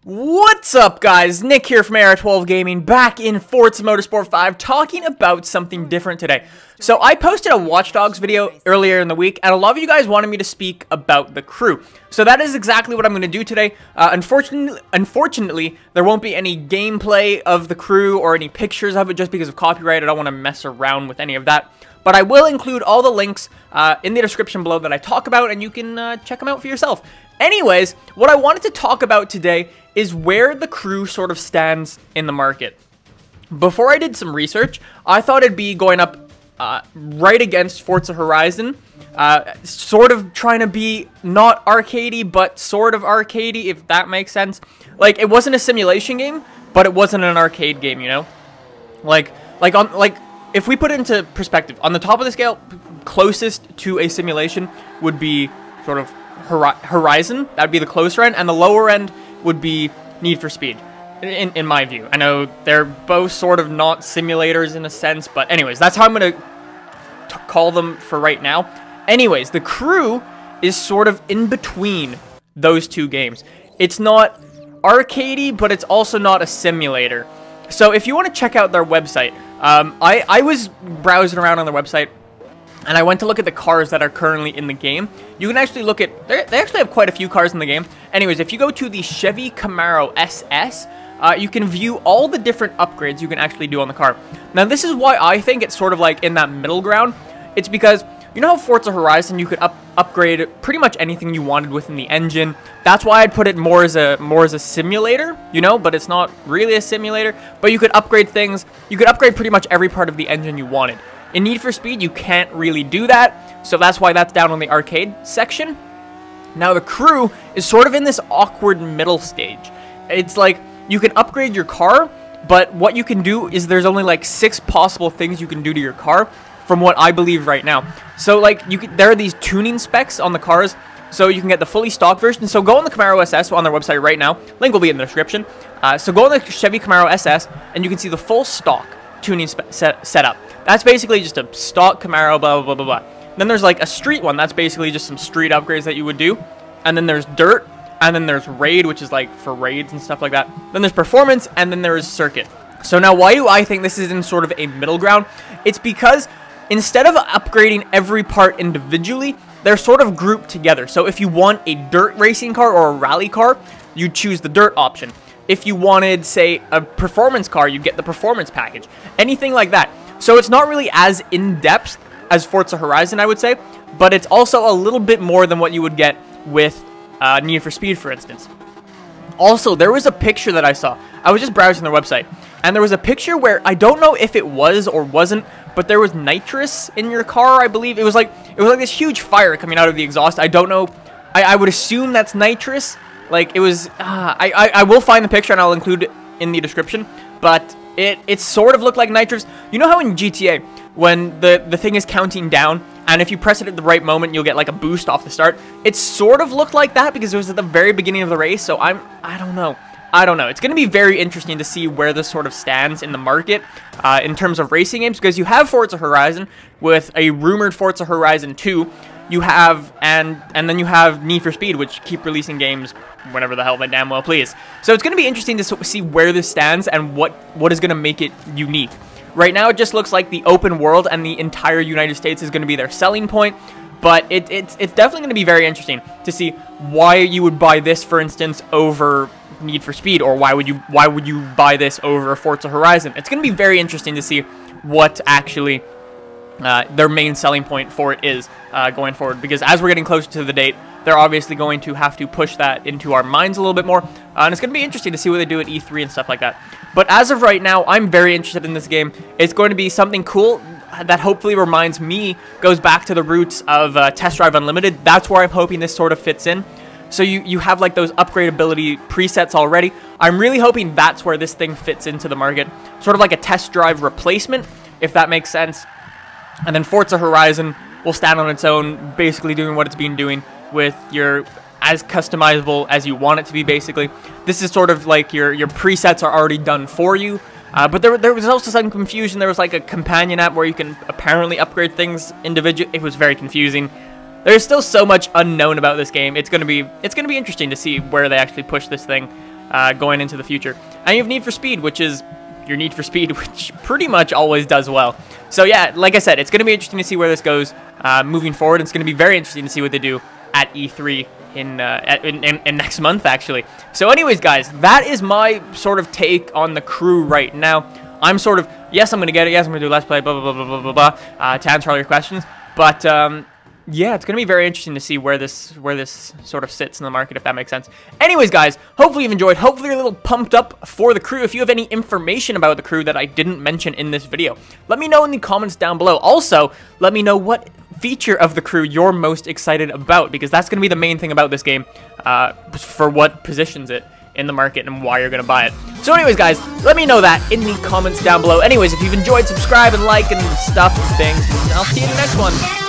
What's up, guys? Nick here from AR12 Gaming, back in Forza Motorsport 5, talking about something different today. So I posted a Watch Dogs video earlier in the week, and a lot of you guys wanted me to speak about the crew. So that is exactly what I'm going to do today. Unfortunately, there won't be any gameplay of the crew or any pictures of it just because of copyright. I don't want to mess around with any of that. But I will include all the links in the description below that I talk about, and you can check them out for yourself. Anyways, what I wanted to talk about today is where the crew sort of stands in the market. Before I did some research, I thought it'd be going up right against Forza Horizon, sort of trying to be not arcadey, but sort of arcadey, if that makes sense. Like, it wasn't a simulation game, but it wasn't an arcade game, you know? If we put it into perspective, on the top of the scale, closest to a simulation would be sort of Horizon. That'd be the closer end, and the lower end would be Need for Speed, in my view. I know they're both sort of not simulators in a sense, but anyways, that's how I'm going to call them for right now. Anyways, the crew is sort of in between those two games. It's not arcadey, but it's also not a simulator. So if you want to check out their website, I was browsing around on their website, and I went to look at the cars that are currently in the game. You can actually look at, they actually have quite a few cars in the game. Anyways, if you go to the Chevy Camaro SS, you can view all the different upgrades you can actually do on the car. Now, this is why I think it's sort of like in that middle ground. It's because, you know how Forza Horizon, you could upgrade pretty much anything you wanted within the engine. That's why I'd put it more as a simulator, you know, but it's not really a simulator. But you could upgrade things. You could upgrade pretty much every part of the engine you wanted. In Need for Speed, you can't really do that, so that's why that's down on the arcade section. Now, the crew is sort of in this awkward middle stage. It's like, you can upgrade your car, but what you can do is there's only like 6 possible things you can do to your car, from what I believe right now. So, like, there are these tuning specs on the cars, so you can get the fully stock version. So go on the Camaro SS on their website right now. Link will be in the description. So go on the Chevy Camaro SS, and you can see the full stock tuning setup. That's basically just a stock Camaro, blah, blah, blah, blah, blah. Then there's like a street one. That's basically just some street upgrades that you would do. And then there's dirt. And then there's raid, which is like for raids and stuff like that. Then there's performance. And then there's circuit. So now, why do I think this is in sort of a middle ground? It's because instead of upgrading every part individually, they're sort of grouped together. So if you want a dirt racing car or a rally car, you choose the dirt option. If you wanted, say, a performance car, you'd get the performance package. Anything like that. So it's not really as in-depth as Forza Horizon, I would say, but it's also a little bit more than what you would get with Need for Speed, for instance. Also, there was a picture that I saw. I was just browsing their website, and there was a picture where I don't know if it was or wasn't, but there was nitrous in your car, I believe. It was like this huge fire coming out of the exhaust. I don't know. I would assume that's nitrous. Like, it was... I will find the picture, and I'll include it in the description, but... It sort of looked like nitrous. You know how in GTA, when the thing is counting down, and if you press it at the right moment, you'll get like a boost off the start? It sort of looked like that because it was at the very beginning of the race, so I don't know. It's going to be very interesting to see where this sort of stands in the market in terms of racing games, because you have Forza Horizon with a rumored Forza Horizon 2. You have, and then you have Need for Speed, which keep releasing games whenever the hell they damn well please. So it's going to be interesting to see where this stands and what is going to make it unique. Right now, it just looks like the open world and the entire United States is going to be their selling point, but it's definitely going to be very interesting to see why you would buy this, for instance, over Need for Speed, or why would you buy this over Forza Horizon. It's going to be very interesting to see what actually their main selling point for it is going forward, because as we're getting closer to the date, they're obviously going to have to push that into our minds a little bit more, and it's going to be interesting to see what they do at E3 and stuff like that. But as of right now, I'm very interested in this game. It's going to be something cool that hopefully reminds me, goes back to the roots of Test Drive Unlimited. That's where I'm hoping this sort of fits in. So you have like those upgradability presets already. I'm really hoping that's where this thing fits into the market, sort of like a Test Drive replacement, if that makes sense. And then Forza Horizon will stand on its own, basically doing what it's been doing with your as customizable as you want it to be, basically. This is sort of like your presets are already done for you. But there was also some confusion. There was like a companion app where you can apparently upgrade things individually. It was very confusing. There's still so much unknown about this game. It's gonna be interesting to see where they actually push this thing. going into the future. And you have Need for Speed, which is your Need for Speed, which pretty much always does well. So yeah, like I said, it's going to be interesting to see where this goes moving forward. It's going to be very interesting to see what they do at E3 in next month, actually. So anyways, guys, that is my sort of take on the Crew right now. I'm sort of, yes, I'm going to get it. Yes, I'm going to do Let's Play, blah, blah, blah, blah, blah, blah, to answer all your questions. But yeah, it's going to be very interesting to see where this sort of sits in the market, if that makes sense. Anyways, guys, hopefully you've enjoyed. Hopefully you're a little pumped up for the Crew. If you have any information about the Crew that I didn't mention in this video, let me know in the comments down below. Also, let me know what feature of the Crew you're most excited about, because that's going to be the main thing about this game for what positions it in the market and why you're going to buy it. So anyways, guys, let me know that in the comments down below. Anyways, if you've enjoyed, subscribe and like and stuff and things, and I'll see you in the next one.